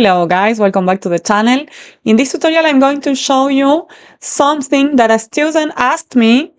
Hello guys, welcome back to the channel. In this tutorial I'm going to show you something that a student asked me,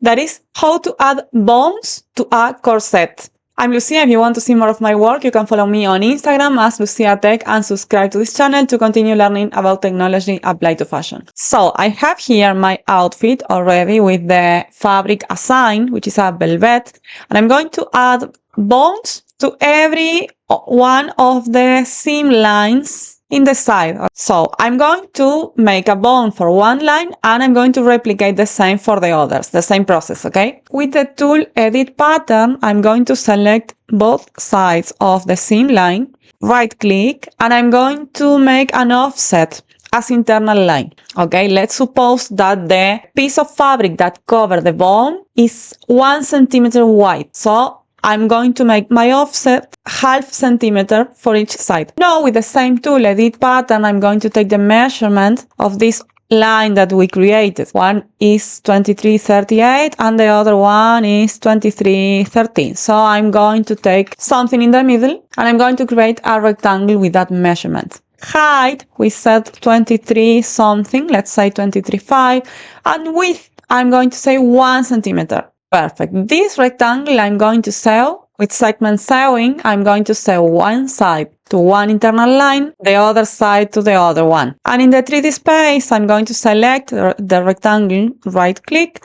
that is how to add bones to a corset. I'm Lucia. If you want to see more of my work, you can follow me on Instagram as Lucia Tech and subscribe to this channel to continue learning about technology applied to fashion. So I have here my outfit already with the fabric assigned, which is a velvet, and I'm going to add bones to every one of the seam lines in the side. So I'm going to make a bone for one line and I'm going to replicate the same for the others, the same process, okay? With the tool edit pattern, I'm going to select both sides of the seam line, right click, and I'm going to make an offset as internal line. Okay, let's suppose that the piece of fabric that covers the bone is 1 centimeter wide. So I'm going to make my offset ½ centimeter for each side. Now with the same tool, edit pattern, I'm going to take the measurement of this line that we created. One is 23.38 and the other one is 23.13. So I'm going to take something in the middle and I'm going to create a rectangle with that measurement. Height, we set 23 something, let's say 23.5, and width, I'm going to say 1 centimeter. Perfect. This rectangle I'm going to sew with segment sewing. I'm going to sew one side to one internal line, the other side to the other one. And in the 3D space, I'm going to select the rectangle, right click,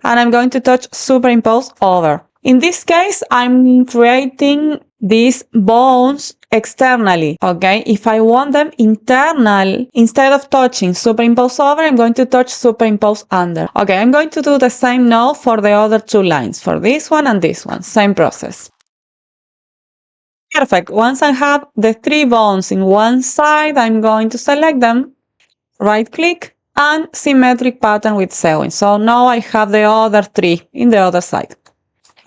and I'm going to touch superimpose over. In this case, I'm creating these bones externally, okay? If I want them internal, instead of touching superimpose over, I'm going to touch superimpose under. Okay, I'm going to do the same now for the other two lines, for this one and this one, same process. Perfect. Once I have the 3 bones in one side, I'm going to select them, right click, and symmetric pattern with sewing. So now I have the other 3 in the other side.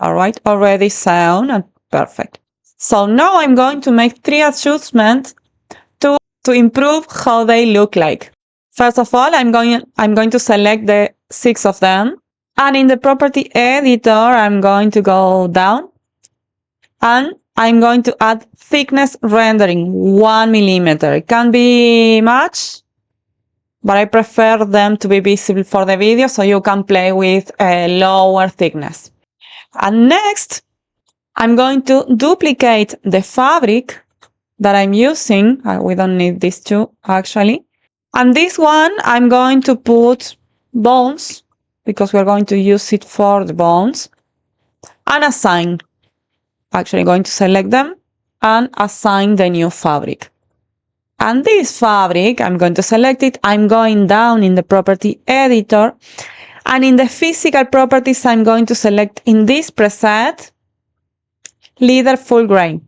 All right, already sewn and perfect. So now I'm going to make 3 adjustments to improve how they look like. First of all, I'm going to select the 6 of them, and in the property editor, I'm going to go down and I'm going to add thickness rendering 1 millimeter. It can be much, but I prefer them to be visible for the video, so you can play with a lower thickness. And next, I'm going to duplicate the fabric that I'm using. We don't need these two, actually. And this one, I'm going to put bones, because we're going to use it for the bones, and assign. Actually, going to select them and assign the new fabric. And this fabric, I'm going to select it. I'm going down in the property editor. And in the physical properties, I'm going to select in this preset, leather full grain,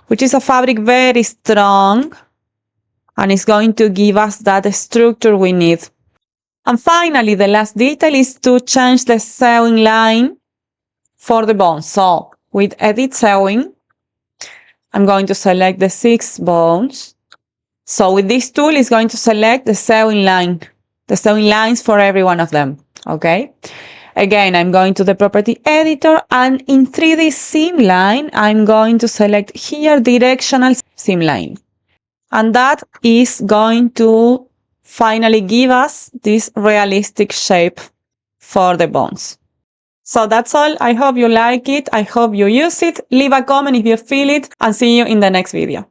which is a fabric very strong and it's going to give us that structure we need. And finally, the last detail is to change the sewing line for the bones. So with edit sewing, I'm going to select the 6 bones. So with this tool, it's going to select the sewing line, the sewing lines for every one of them, okay? Again, I'm going to the property editor and in 3D seam line, I'm going to select here directional seam line. And that is going to finally give us this realistic shape for the bones. So that's all. I hope you like it. I hope you use it. Leave a comment if you feel it and see you in the next video.